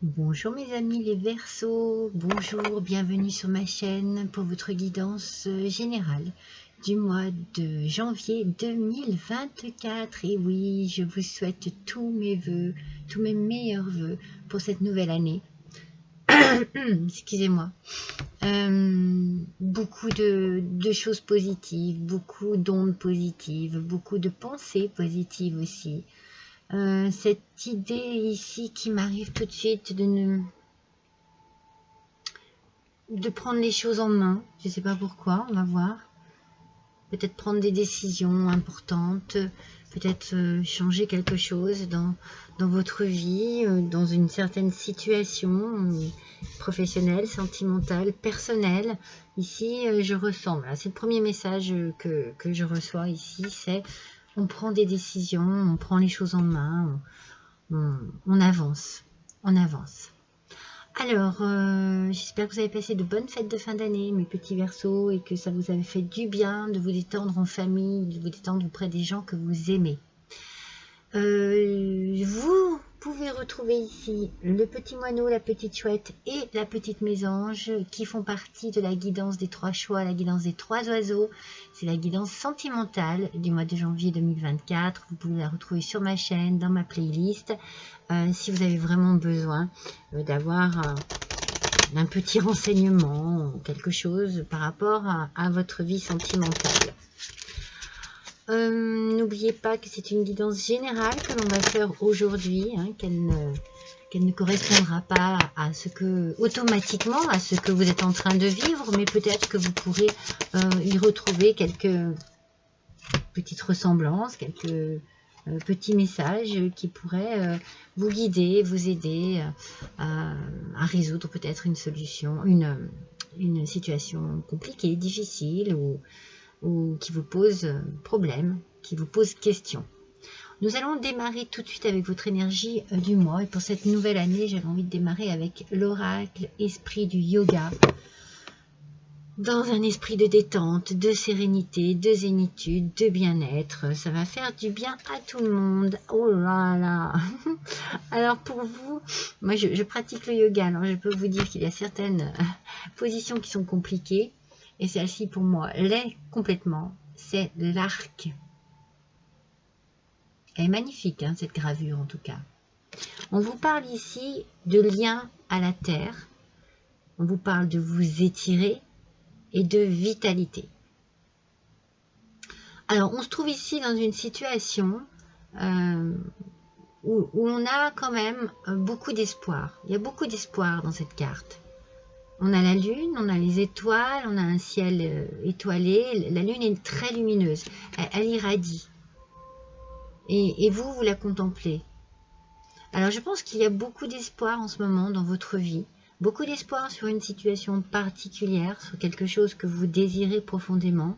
Bonjour mes amis les Verseaux, bonjour, bienvenue sur ma chaîne pour votre guidance générale du mois de janvier 2024. Et oui, je vous souhaite tous mes vœux, tous mes meilleurs vœux pour cette nouvelle année. Excusez-moi. Beaucoup de choses positives, beaucoup d'ondes positives, beaucoup de pensées positives aussi. Cette idée ici qui m'arrive tout de suite de prendre les choses en main, je ne sais pas pourquoi, on va voir. Peut-être prendre des décisions importantes, peut-être changer quelque chose dans votre vie, dans une certaine situation professionnelle, sentimentale, personnelle. Ici, je ressens, voilà, c'est le premier message que je reçois ici, c'est on prend des décisions, on prend les choses en main, on avance, on avance. Alors, j'espère que vous avez passé de bonnes fêtes de fin d'année, mes petits Verseaux, et que ça vous avait fait du bien de vous détendre en famille, de vous détendre auprès des gens que vous aimez. Vous pouvez retrouver ici le petit moineau, la petite chouette et la petite mésange qui font partie de la guidance des 3 choix, la guidance des 3 oiseaux. C'est la guidance sentimentale du mois de janvier 2024. Vous pouvez la retrouver sur ma chaîne, dans ma playlist, si vous avez vraiment besoin d'avoir un petit renseignement, quelque chose par rapport à votre vie sentimentale. N'oubliez pas que c'est une guidance générale que l'on va faire aujourd'hui, hein, qu'elle ne correspondra pas à ce que, automatiquement, à ce que vous êtes en train de vivre, mais peut-être que vous pourrez y retrouver quelques petites ressemblances, quelques petits messages qui pourraient vous guider, vous aider à résoudre peut-être une solution, une situation compliquée, difficile ou qui vous pose problème, qui vous pose question. Nous allons démarrer tout de suite avec votre énergie du mois. Et pour cette nouvelle année, j'avais envie de démarrer avec l'oracle esprit du yoga. Dans un esprit de détente, de sérénité, de zénitude, de bien-être. Ça va faire du bien à tout le monde. Oh là là. Alors pour vous, moi je pratique le yoga. Alors je peux vous dire qu'il y a certaines positions qui sont compliquées. Et celle-ci, pour moi, l'est complètement. C'est l'arc. Elle est magnifique, hein, cette gravure, en tout cas. On vous parle ici de lien à la terre. On vous parle de vous étirer et de vitalité. Alors, on se trouve ici dans une situation où on a quand même beaucoup d'espoir. Il y a beaucoup d'espoir dans cette carte. On a la lune, on a les étoiles, on a un ciel étoilé. La lune est très lumineuse, elle irradie. Et vous la contemplez. Alors je pense qu'il y a beaucoup d'espoir en ce moment dans votre vie. Beaucoup d'espoir sur une situation particulière, sur quelque chose que vous désirez profondément.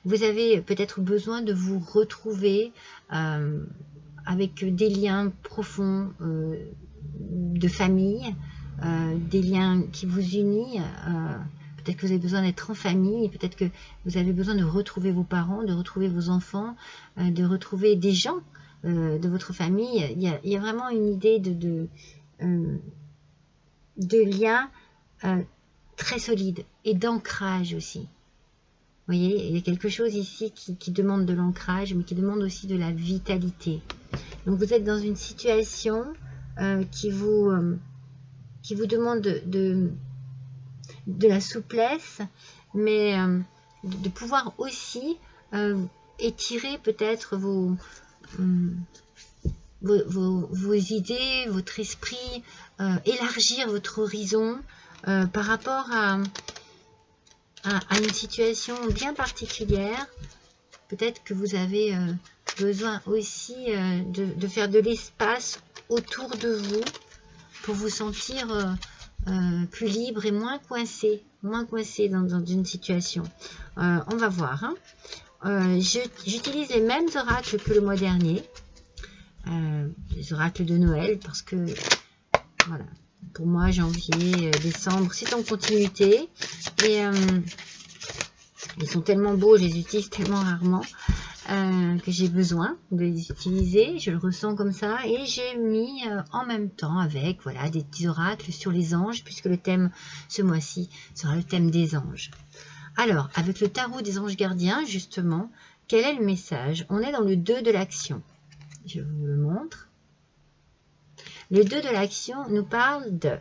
Vous avez peut-être besoin de vous retrouver avec des liens profonds de famille, des liens qui vous unissent, peut-être que vous avez besoin d'être en famille, peut-être que vous avez besoin de retrouver vos parents, de retrouver vos enfants, de retrouver des gens de votre famille. Il y a vraiment une idée de lien très solide et d'ancrage aussi. Vous voyez, il y a quelque chose ici qui demande de l'ancrage, mais qui demande aussi de la vitalité. Donc vous êtes dans une situation qui vous demande de la souplesse, mais de pouvoir aussi étirer peut-être vos idées, votre esprit, élargir votre horizon par rapport à une situation bien particulière. Peut-être que vous avez besoin aussi de faire de l'espace autour de vous pour vous sentir plus libre et moins coincé dans une situation. On va voir. Hein. J'utilise les mêmes oracles que le mois dernier, les oracles de Noël, parce que voilà, pour moi janvier, décembre, c'est en continuité et ils sont tellement beaux, je les utilise tellement rarement. que j'ai besoin de les utiliser, je le ressens comme ça, et j'ai mis en même temps avec voilà des petits oracles sur les anges, puisque le thème ce mois-ci sera le thème des anges. Alors, avec le tarot des anges gardiens, justement, quel est le message? On est dans le 2 de l'action. Je vous le montre. Le 2 de l'action nous parle de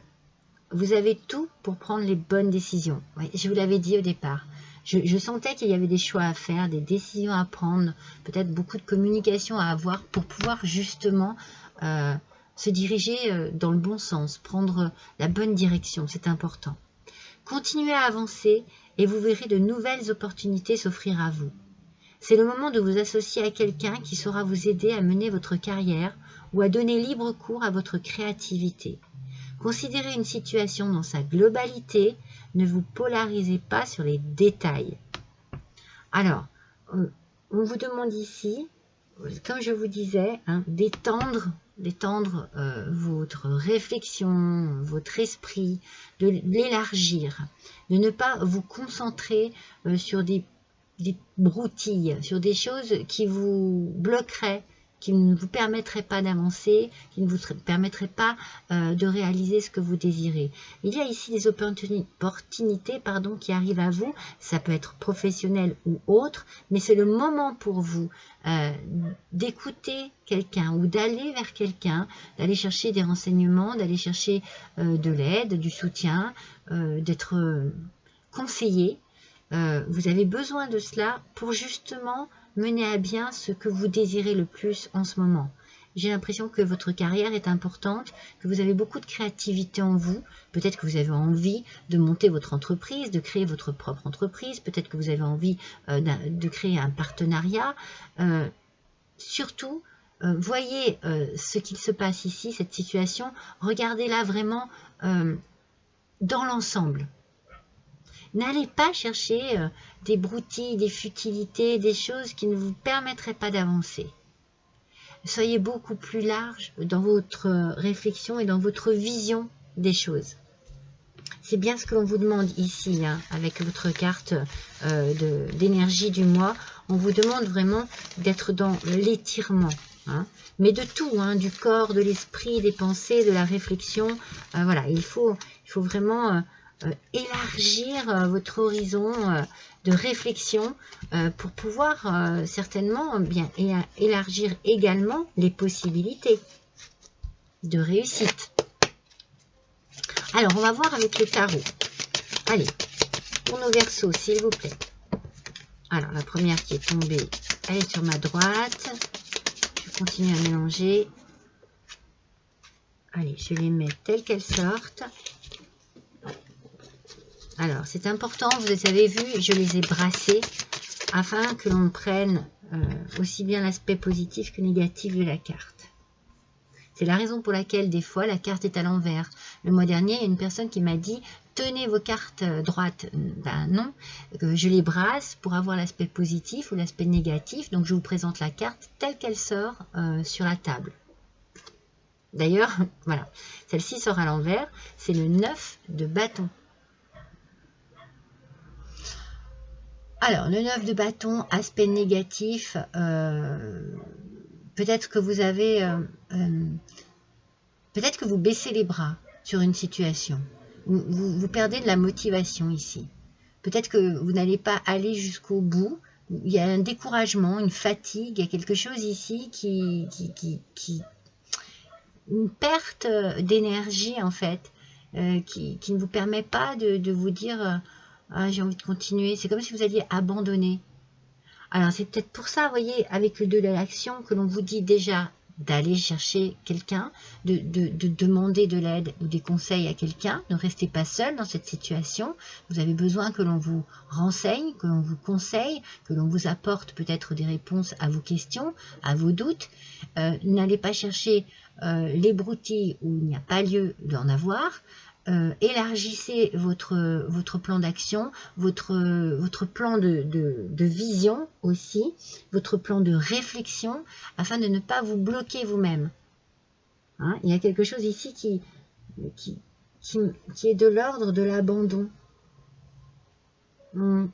vous avez tout pour prendre les bonnes décisions. Oui, je vous l'avais dit au départ. Je sentais qu'il y avait des choix à faire, des décisions à prendre, peut-être beaucoup de communication à avoir pour pouvoir justement se diriger dans le bon sens, prendre la bonne direction, c'est important. Continuez à avancer et vous verrez de nouvelles opportunités s'offrir à vous. C'est le moment de vous associer à quelqu'un qui saura vous aider à mener votre carrière ou à donner libre cours à votre créativité. Considérez une situation dans sa globalité, ne vous polarisez pas sur les détails. Alors, on vous demande ici, comme je vous disais, d'étendre votre réflexion, votre esprit, de l'élargir, de ne pas vous concentrer sur des broutilles, sur des choses qui vous bloqueraient, qui ne vous permettraient pas d'avancer, qui ne vous permettraient pas de réaliser ce que vous désirez. Il y a ici des opportunités qui arrivent à vous, ça peut être professionnel ou autre, mais c'est le moment pour vous d'écouter quelqu'un ou d'aller vers quelqu'un, d'aller chercher des renseignements, d'aller chercher de l'aide, du soutien, d'être conseillé. Vous avez besoin de cela pour justement mener à bien ce que vous désirez le plus en ce moment. J'ai l'impression que votre carrière est importante, que vous avez beaucoup de créativité en vous. Peut-être que vous avez envie de monter votre entreprise, de créer votre propre entreprise. Peut-être que vous avez envie de créer un partenariat. Surtout, voyez ce qu'il se passe ici, cette situation. Regardez-la vraiment dans l'ensemble. N'allez pas chercher des broutilles, des futilités, des choses qui ne vous permettraient pas d'avancer. Soyez beaucoup plus large dans votre réflexion et dans votre vision des choses. C'est bien ce que l'on vous demande ici, avec votre carte d'énergie du mois. On vous demande vraiment d'être dans l'étirement. Mais de tout, du corps, de l'esprit, des pensées, de la réflexion. Voilà, il faut vraiment élargir votre horizon de réflexion pour pouvoir certainement bien élargir également les possibilités de réussite. Alors, on va voir avec le tarot. Allez, pour nos Verseaux, s'il vous plaît. Alors, la première qui est tombée, elle est sur ma droite. Je continue à mélanger. Allez, je les mets telles qu'elles sortent. Alors, c'est important, vous avez vu, je les ai brassées afin que l'on prenne aussi bien l'aspect positif que négatif de la carte. C'est la raison pour laquelle, des fois, la carte est à l'envers. Le mois dernier, il y a une personne qui m'a dit « Tenez vos cartes droites ». Ben non, je les brasse pour avoir l'aspect positif ou l'aspect négatif. Donc, je vous présente la carte telle qu'elle sort sur la table. D'ailleurs, voilà, celle-ci sort à l'envers. C'est le 9 de bâton. Alors, le 9 de bâton, aspect négatif, peut-être que vous avez, peut-être que vous baissez les bras sur une situation. Vous perdez de la motivation ici. Peut-être que vous n'allez pas aller jusqu'au bout. Il y a un découragement, une fatigue, il y a quelque chose ici une perte d'énergie en fait, qui ne vous permet pas de vous dire... Ah, j'ai envie de continuer. C'est comme si vous alliez abandonner. Alors, c'est peut-être pour ça, vous voyez, avec le 2 de l'action, que l'on vous dit déjà d'aller chercher quelqu'un, de demander de l'aide ou des conseils à quelqu'un. Ne restez pas seul dans cette situation. Vous avez besoin que l'on vous renseigne, que l'on vous conseille, que l'on vous apporte peut-être des réponses à vos questions, à vos doutes. N'allez pas chercher les broutilles où il n'y a pas lieu d'en avoir. Élargissez votre plan d'action, votre plan de vision aussi, votre plan de réflexion, afin de ne pas vous bloquer vous-même. Il y a quelque chose ici qui est de l'ordre de l'abandon. Vous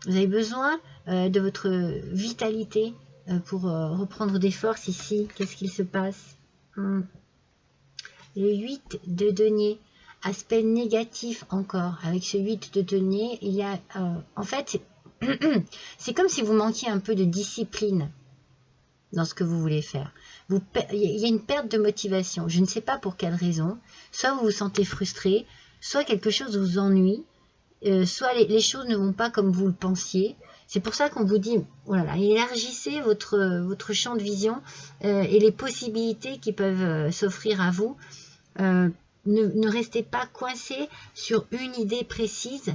avez besoin de votre vitalité pour reprendre des forces ici. Qu'est-ce qu'il se passe? Le 8 de denier, aspect négatif encore. Avec ce 8 de denier, il y a... en fait, c'est comme si vous manquiez un peu de discipline dans ce que vous voulez faire. Il y a une perte de motivation. Je ne sais pas pour quelle raison. Soit vous vous sentez frustré, soit quelque chose vous ennuie, soit les choses ne vont pas comme vous le pensiez. C'est pour ça qu'on vous dit, oh là là, élargissez votre champ de vision et les possibilités qui peuvent s'offrir à vous. Ne restez pas coincé sur une idée précise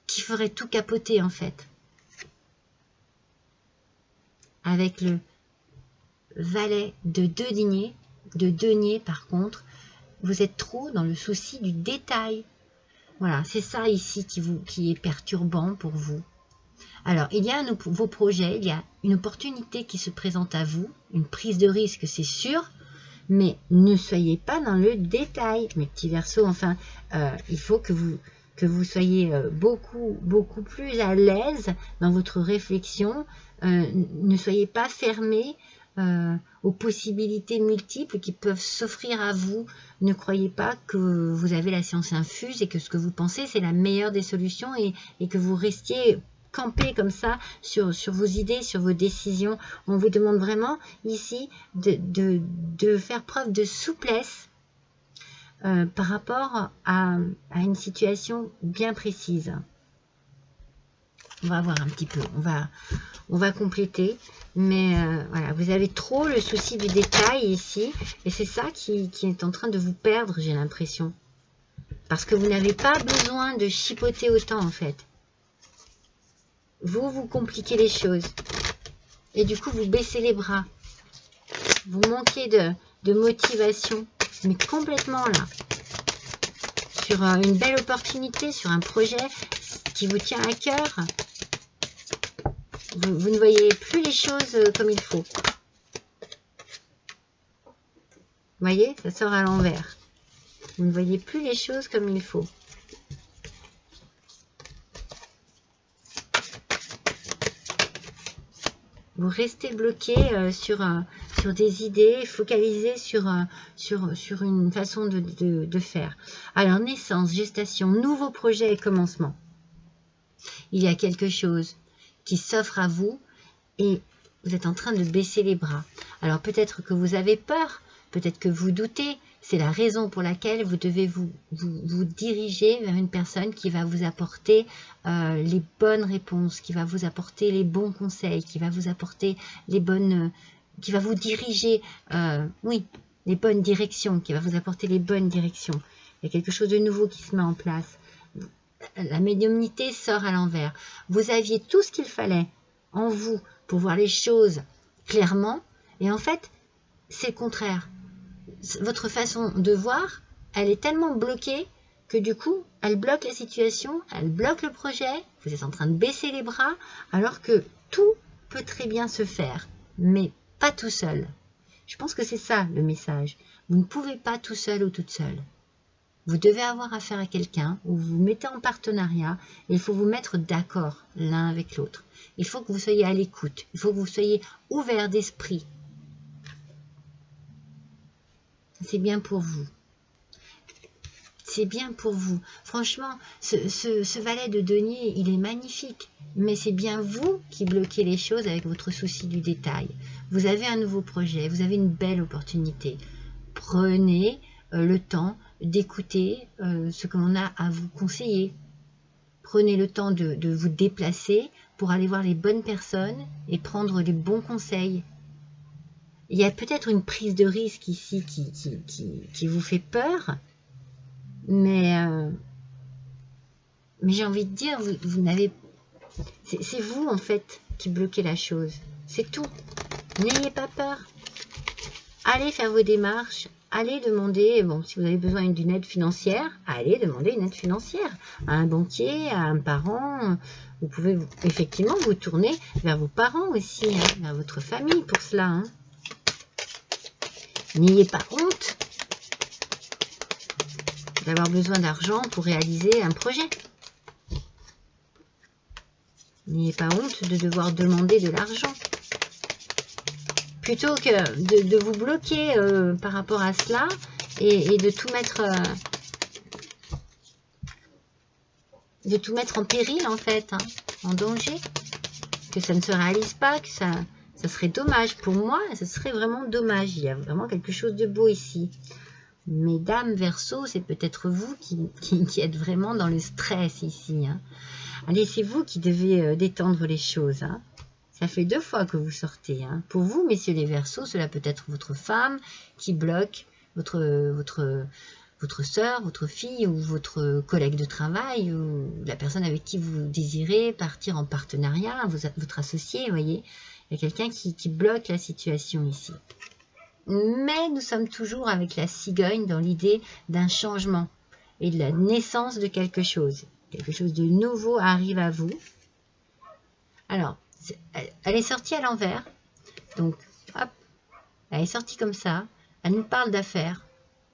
qui ferait tout capoter en fait. Avec le valet de denier par contre, vous êtes trop dans le souci du détail. Voilà, c'est ça ici qui est perturbant pour vous. Alors, il y a vos projets, il y a une opportunité qui se présente à vous, une prise de risque, c'est sûr, mais ne soyez pas dans le détail, mes petits Verseaux. Enfin, il faut que vous soyez beaucoup plus à l'aise dans votre réflexion. Ne soyez pas fermés aux possibilités multiples qui peuvent s'offrir à vous. Ne croyez pas que vous avez la science infuse et que ce que vous pensez c'est la meilleure des solutions et que vous restiez campé comme ça sur vos idées, sur vos décisions. On vous demande vraiment ici de faire preuve de souplesse par rapport à une situation bien précise. On va voir un petit peu, on va compléter, mais voilà, vous avez trop le souci du détail ici, et c'est ça qui est en train de vous perdre, j'ai l'impression. Parce que vous n'avez pas besoin de chipoter autant, en fait. Vous compliquez les choses. Et du coup, vous baissez les bras. Vous manquez de motivation, mais complètement là. Sur une belle opportunité, sur un projet qui vous tient à cœur. Vous ne voyez plus les choses comme il faut. Vous voyez, ça sort à l'envers. Vous ne voyez plus les choses comme il faut. Vous restez bloqué sur des idées, focalisé sur une façon de faire. Alors, naissance, gestation, nouveau projet et commencement. Il y a quelque chose qui s'offre à vous et vous êtes en train de baisser les bras. Alors, peut-être que vous avez peur, peut-être que vous doutez. C'est la raison pour laquelle vous devez vous diriger vers une personne qui va vous apporter les bonnes réponses, qui va vous apporter les bons conseils, qui va vous apporter les bonnes... qui va vous diriger, oui, les bonnes directions, qui va vous apporter les bonnes directions. Il y a quelque chose de nouveau qui se met en place. La médiumnité sort à l'envers. Vous aviez tout ce qu'il fallait en vous pour voir les choses clairement, et en fait, c'est le contraire. Votre façon de voir, elle est tellement bloquée que du coup, elle bloque la situation, elle bloque le projet, vous êtes en train de baisser les bras, alors que tout peut très bien se faire, mais pas tout seul. Je pense que c'est ça le message. Vous ne pouvez pas tout seul ou toute seule. Vous devez avoir affaire à quelqu'un, ou vous vous mettez en partenariat, et il faut vous mettre d'accord l'un avec l'autre. Il faut que vous soyez à l'écoute, il faut que vous soyez ouvert d'esprit. C'est bien pour vous. C'est bien pour vous. Franchement, ce valet de denier, il est magnifique. Mais c'est bien vous qui bloquez les choses avec votre souci du détail. Vous avez un nouveau projet, vous avez une belle opportunité. Prenez le temps d'écouter ce que l'on a à vous conseiller. Prenez le temps de vous déplacer pour aller voir les bonnes personnes et prendre les bons conseils. Il y a peut-être une prise de risque ici qui vous fait peur, mais j'ai envie de dire, vous n'avez... C'est vous, en fait, qui bloquez la chose. C'est tout. N'ayez pas peur. Allez faire vos démarches. Allez demander, bon, si vous avez besoin d'une aide financière, allez demander une aide financière à un banquier, à un parent. Vous pouvez effectivement vous tourner vers vos parents aussi, hein, vers votre famille pour cela, hein. N'ayez pas honte d'avoir besoin d'argent pour réaliser un projet. N'ayez pas honte de devoir demander de l'argent. Plutôt que de vous bloquer par rapport à cela et de tout mettre en péril en fait, hein, en danger. Que ça ne se réalise pas, que ça serait dommage. Pour moi, ce serait vraiment dommage. Il y a vraiment quelque chose de beau ici. Mesdames Verseau, c'est peut-être vous qui êtes vraiment dans le stress ici. Hein. Allez, c'est vous qui devez détendre les choses. Hein. Ça fait 2 fois que vous sortez. Hein. Pour vous, messieurs les Verseaux, cela peut être votre femme qui bloque votre sœur, votre fille ou votre collègue de travail ou la personne avec qui vous désirez partir en partenariat, votre associé, vous voyez. Il y a quelqu'un qui bloque la situation ici. Mais nous sommes toujours avec la cigogne dans l'idée d'un changement et de la naissance de quelque chose. Quelque chose de nouveau arrive à vous. Alors, elle est sortie à l'envers. Donc, hop, elle est sortie comme ça. Elle nous parle d'affaires.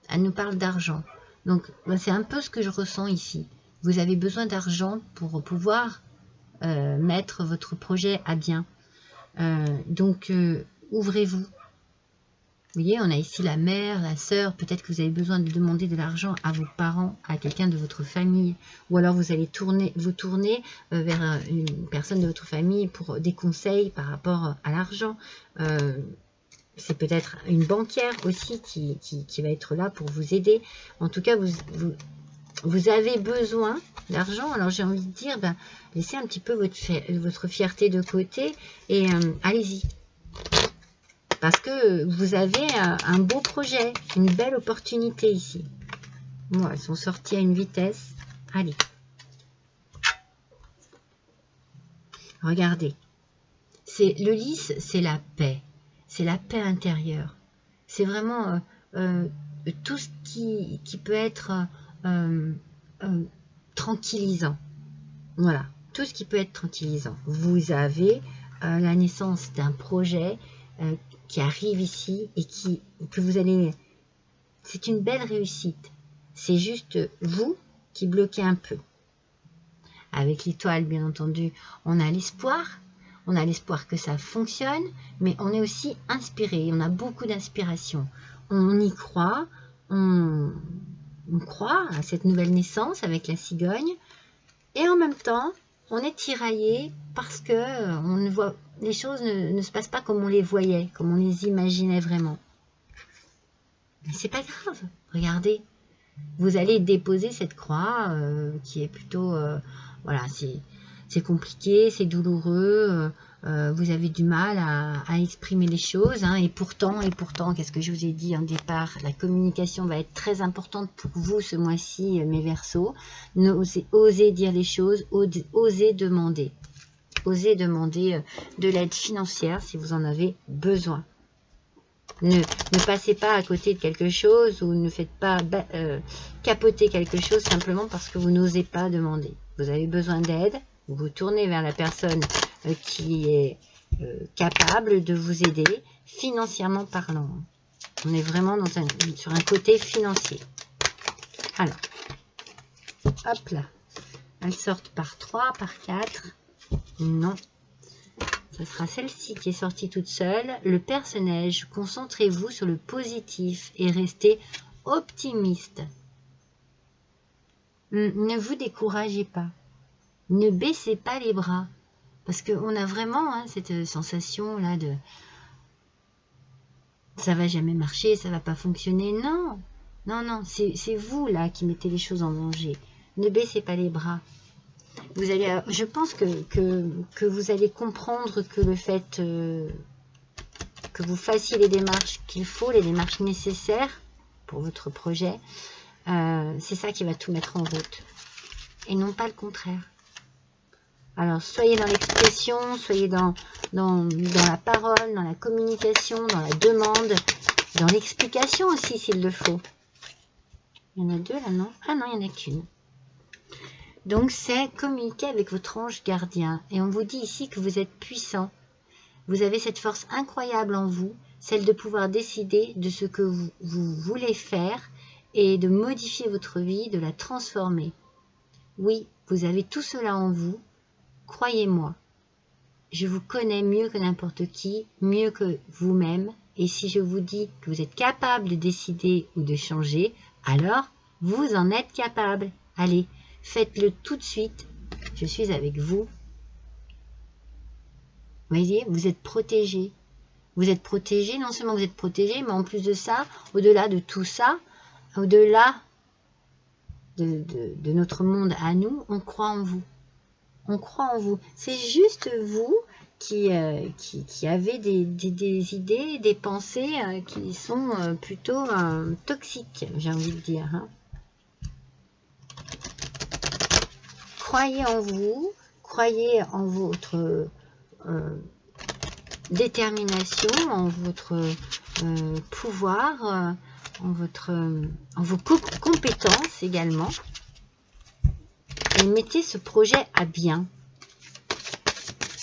Elle nous parle d'argent. Donc, c'est un peu ce que je ressens ici. Vous avez besoin d'argent pour pouvoir mettre votre projet à bien. Donc, ouvrez-vous. Vous voyez, on a ici la mère, la sœur. Peut-être que vous avez besoin de demander de l'argent à vos parents, à quelqu'un de votre famille. Ou alors vous allez vous tourner vers une personne de votre famille pour des conseils par rapport à l'argent. C'est peut-être une banquière aussi qui va être là pour vous aider. En tout cas, vous avez besoin d'argent. Alors j'ai envie de dire, laissez un petit peu votre fierté de côté et allez-y. Parce que vous avez un beau projet, une belle opportunité ici. Bon, elles sont sorties à une vitesse. Allez. Regardez. Le lys, c'est la paix. C'est la paix intérieure. C'est vraiment tout ce qui peut être tranquillisant. Voilà. Tout ce qui peut être tranquillisant. Vous avez la naissance d'un projet qui arrive ici et que vous allez... C'est une belle réussite. C'est juste vous qui bloquez un peu. Avec l'étoile, bien entendu, on a l'espoir. On a l'espoir que ça fonctionne, mais on est aussi inspiré. On a beaucoup d'inspiration. On y croit. On croit à cette nouvelle naissance avec la cigogne. Et en même temps, on est tiraillé parce que on ne voit... les choses ne se passent pas comme on les voyait, comme on les imaginait vraiment. Mais c'est pas grave, regardez. Vous allez déposer cette croix qui est plutôt... voilà, c'est compliqué, c'est douloureux, vous avez du mal à exprimer les choses. Hein, et pourtant, qu'est-ce que je vous ai dit en départ? La communication va être très importante pour vous ce mois-ci, mes Verseaux. Osez dire les choses, osez demander. Osez demander de l'aide financière si vous en avez besoin. Ne passez pas à côté de quelque chose ou ne faites pas capoter quelque chose simplement parce que vous n'osez pas demander. Vous avez besoin d'aide, vous vous tournez vers la personne qui est capable de vous aider financièrement parlant. On est vraiment sur un côté financier. Alors, hop là, elles sortent par 3, par 4. Non. Ce sera celle-ci qui est sortie toute seule. Le personnage, concentrez-vous sur le positif et restez optimiste. Ne vous découragez pas. Ne baissez pas les bras. Parce qu'on a vraiment cette sensation-là de ça va jamais marcher, ça va pas fonctionner. Non, non, non, c'est vous là qui mettez les choses en danger. Ne baissez pas les bras. Vous allez, je pense que vous allez comprendre que le fait que vous fassiez les démarches qu'il faut, les démarches nécessaires pour votre projet, c'est ça qui va tout mettre en route. Et non pas le contraire. Alors, soyez dans l'expression, soyez dans la parole, dans la communication, dans la demande, dans l'explication aussi s'il le faut. Il y en a 2 là, non? Ah non, il n'y en a qu'une. Donc, c'est communiquer avec votre ange gardien. Et on vous dit ici que vous êtes puissant. Vous avez cette force incroyable en vous, celle de pouvoir décider de ce que vous voulez faire et de modifier votre vie, de la transformer. Oui, vous avez tout cela en vous. Croyez-moi, je vous connais mieux que n'importe qui, mieux que vous-même. Et si je vous dis que vous êtes capable de décider ou de changer, alors vous en êtes capable. Allez, faites-le tout de suite. Je suis avec vous. Vous voyez, vous êtes protégé. Vous êtes protégé, non seulement vous êtes protégé, mais en plus de ça, au-delà de tout ça, au-delà de notre monde à nous, on croit en vous. On croit en vous. C'est juste vous qui avez des idées, des pensées qui sont plutôt toxiques, j'ai envie de dire. Hein. Croyez en vous, croyez en votre détermination, en votre pouvoir, en vos compétences également. Et mettez ce projet à bien.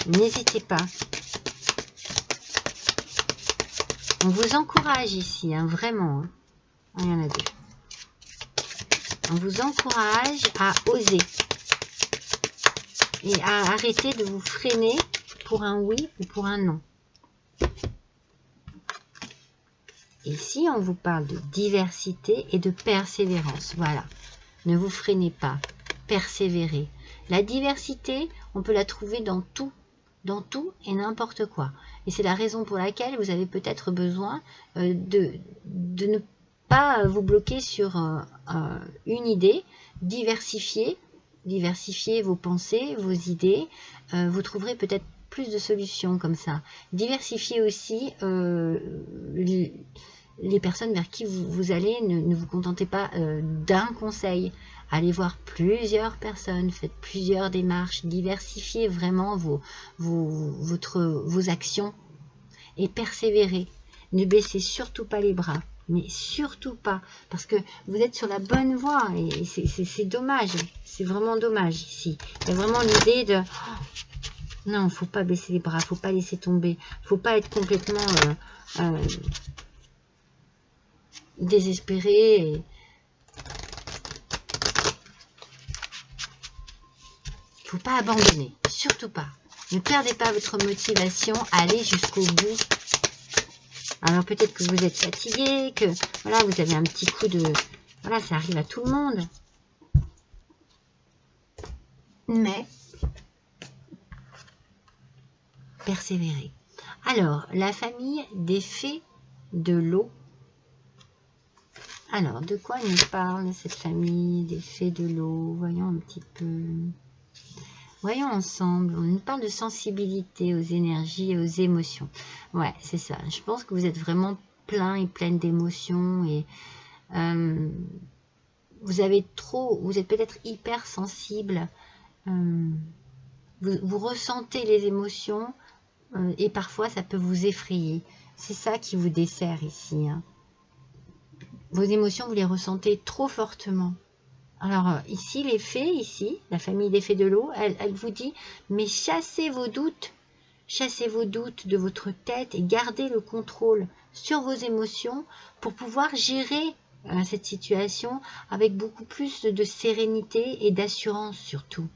N'hésitez pas. On vous encourage ici, hein, vraiment. Hein. Il y en a deux. On vous encourage à oser. Et à arrêter de vous freiner pour un oui ou pour un non. Ici, on vous parle de diversité et de persévérance. Voilà. Ne vous freinez pas. Persévérez. La diversité, on peut la trouver dans tout et n'importe quoi. Et c'est la raison pour laquelle vous avez peut-être besoin de ne pas vous bloquer sur une idée, diversifier vos pensées, vos idées. Vous trouverez peut-être plus de solutions comme ça. Diversifiez aussi les personnes vers qui vous allez. Ne vous contentez pas d'un conseil. Allez voir plusieurs personnes, faites plusieurs démarches, diversifiez vraiment vos actions et persévérez. Ne baissez surtout pas les bras, mais surtout pas, parce que vous êtes sur la bonne voie et c'est dommage, c'est vraiment dommage ici. Il y a vraiment l'idée de non, il ne faut pas baisser les bras, il ne faut pas laisser tomber, il ne faut pas être complètement désespéré. Il ne faut pas abandonner, surtout pas. Ne perdez pas votre motivation, allez jusqu'au bout. Alors peut-être que vous êtes fatigué, que voilà, vous avez un petit coup de... Voilà, ça arrive à tout le monde. Mais, persévérez. Alors, la famille des fées de l'eau. Alors, de quoi nous parle cette famille des fées de l'eau? Voyons un petit peu... Voyons ensemble, on nous parle de sensibilité aux énergies et aux émotions. Ouais, c'est ça. Je pense que vous êtes vraiment plein et pleine d'émotions et vous êtes peut-être hyper sensible. Vous ressentez les émotions et parfois ça peut vous effrayer. C'est ça qui vous dessert ici. Hein. Vos émotions, vous les ressentez trop fortement. Alors ici, les fées, la famille des fées de l'eau, elle vous dit, mais chassez vos doutes de votre tête et gardez le contrôle sur vos émotions pour pouvoir gérer cette situation avec beaucoup plus de sérénité et d'assurance surtout.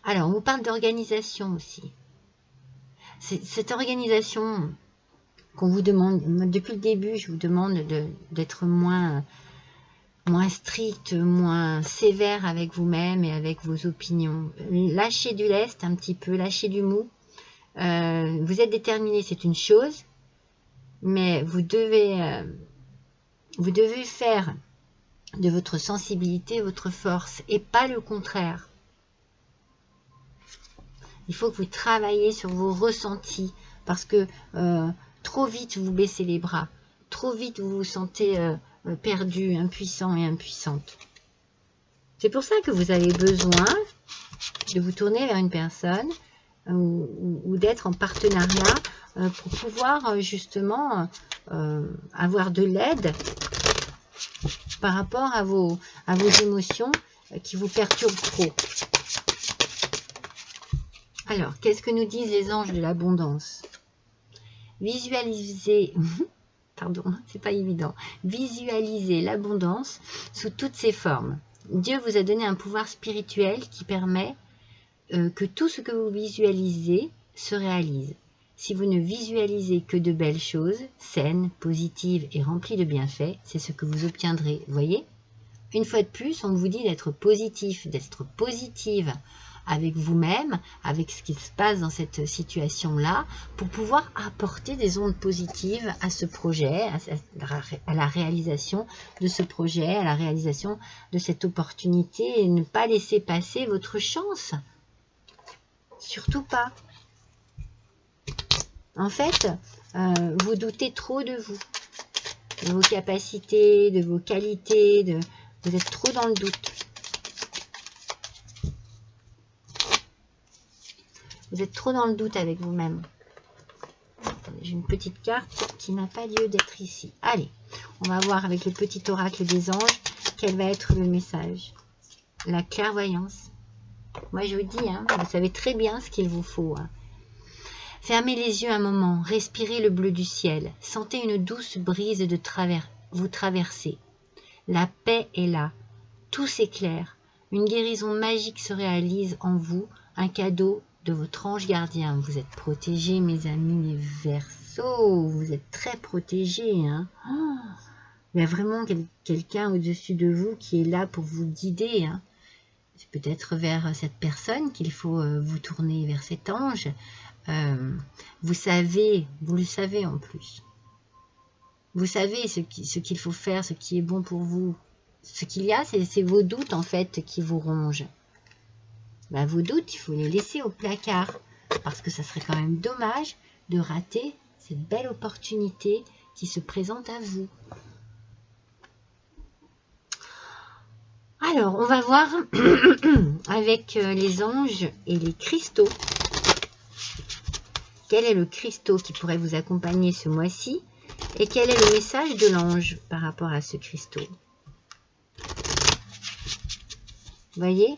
Alors, on vous parle d'organisation aussi. Cette organisation... qu'on vous demande, depuis le début, je vous demande d'être moins strict, moins sévère avec vous-même et avec vos opinions. Lâchez du lest un petit peu, lâchez du mou. Vous êtes déterminé, c'est une chose, mais vous devez faire de votre sensibilité votre force et pas le contraire. Il faut que vous travaillez sur vos ressentis parce que trop vite, vous baissez les bras. Trop vite, vous vous sentez perdu, impuissant et impuissante. C'est pour ça que vous avez besoin de vous tourner vers une personne ou d'être en partenariat pour pouvoir justement avoir de l'aide par rapport à vos émotions qui vous perturbent trop. Alors, qu'est-ce que nous disent les anges de l'abondance ? Visualisez, pardon, c'est pas évident, visualisez l'abondance sous toutes ses formes. Dieu vous a donné un pouvoir spirituel qui permet que tout ce que vous visualisez se réalise. Si vous ne visualisez que de belles choses, saines, positives et remplies de bienfaits, c'est ce que vous obtiendrez. Vous voyez? Une fois de plus, on vous dit d'être positif, d'être positive avec vous-même, avec ce qui se passe dans cette situation-là, pour pouvoir apporter des ondes positives à ce projet, à la réalisation de ce projet, à la réalisation de cette opportunité, et ne pas laisser passer votre chance. Surtout pas. En fait, vous doutez trop de vous, de vos capacités, de vos qualités, vous êtes trop dans le doute. Vous êtes trop dans le doute avec vous-même. J'ai une petite carte qui n'a pas lieu d'être ici. Allez, on va voir avec le petit oracle des anges quel va être le message. La clairvoyance. Moi, je vous dis, hein, vous savez très bien ce qu'il vous faut. Hein. Fermez les yeux un moment, respirez le bleu du ciel, sentez une douce brise vous traverser. La paix est là, tout s'éclaire, une guérison magique se réalise en vous, un cadeau de votre ange gardien. Vous êtes protégés, mes amis les Verseaux, vous êtes très protégés. Hein. Oh, il y a vraiment quelqu'un au-dessus de vous qui est là pour vous guider. Hein. C'est peut-être vers cette personne qu'il faut vous tourner, vers cet ange. Vous le savez en plus. Vous savez ce qu'il faut faire, ce qui est bon pour vous. Ce qu'il y a, c'est vos doutes en fait qui vous rongent. Ben, vos doutes, il faut les laisser au placard. Parce que ça serait quand même dommage de rater cette belle opportunité qui se présente à vous. Alors, on va voir avec les anges et les cristaux. Quel est le cristaux qui pourrait vous accompagner ce mois-ci? Et quel est le message de l'ange par rapport à ce cristaux? Vous voyez,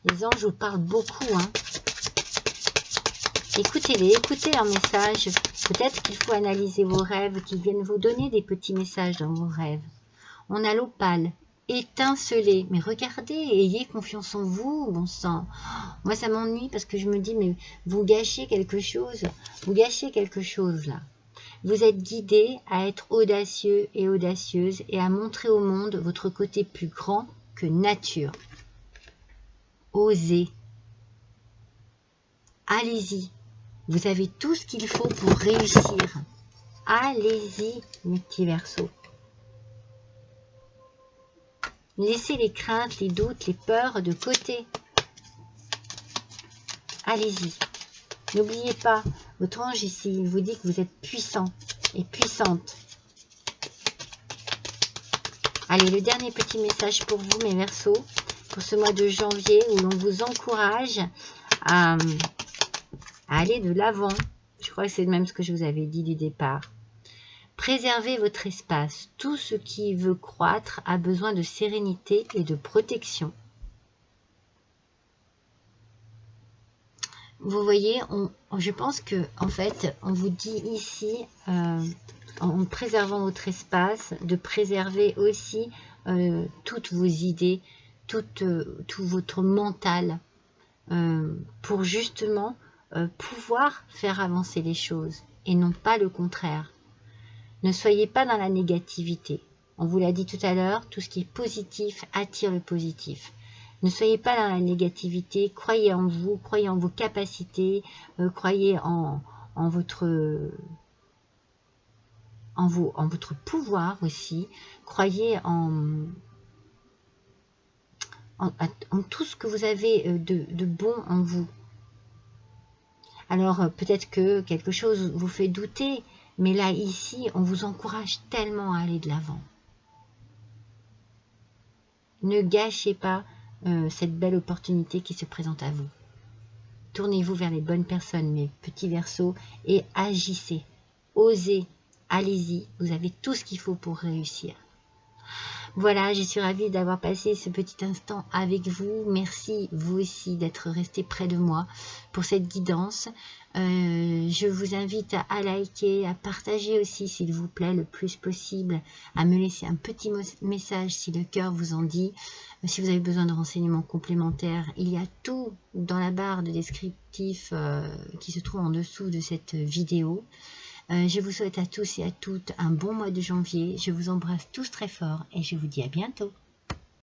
les anges vous parlent beaucoup. Hein. Écoutez-les, écoutez leurs messages. Peut-être qu'il faut analyser vos rêves, qu'ils viennent vous donner des petits messages dans vos rêves. On a l'opale. Étincelez, mais regardez, ayez confiance en vous, bon sang. Moi ça m'ennuie parce que je me dis, mais vous gâchez quelque chose là. Vous êtes guidé à être audacieux et audacieuse et à montrer au monde votre côté plus grand que nature. Osez. Allez-y, vous avez tout ce qu'il faut pour réussir. Allez-y, mes petits Verseaux. Laissez les craintes, les doutes, les peurs de côté. Allez-y. N'oubliez pas, votre ange ici, il vous dit que vous êtes puissant et puissante. Allez, le dernier petit message pour vous, mes Verseaux, pour ce mois de janvier, où l'on vous encourage à aller de l'avant. Je crois que c'est même ce que je vous avais dit du départ. Préservez votre espace. Tout ce qui veut croître a besoin de sérénité et de protection. Vous voyez, je pense que en fait, on vous dit ici, en préservant votre espace, de préserver aussi toutes vos idées, tout votre mental, pour justement pouvoir faire avancer les choses et non pas le contraire. Ne soyez pas dans la négativité. On vous l'a dit tout à l'heure, tout ce qui est positif attire le positif. Ne soyez pas dans la négativité, croyez en vous, croyez en vos capacités, croyez en votre pouvoir aussi, croyez en tout ce que vous avez de bon en vous. Alors peut-être que quelque chose vous fait douter, mais là, ici, on vous encourage tellement à aller de l'avant. Ne gâchez pas cette belle opportunité qui se présente à vous. Tournez-vous vers les bonnes personnes, mes petits Verseaux, et agissez. Osez, allez-y, vous avez tout ce qu'il faut pour réussir. Voilà, je suis ravie d'avoir passé ce petit instant avec vous. Merci, vous aussi, d'être resté près de moi pour cette guidance. Je vous invite à liker, à partager aussi s'il vous plaît le plus possible, à me laisser un petit message si le cœur vous en dit. Si vous avez besoin de renseignements complémentaires, il y a tout dans la barre de descriptif qui se trouve en dessous de cette vidéo. Je vous souhaite à tous et à toutes un bon mois de janvier. Je vous embrasse tous très fort et je vous dis à bientôt.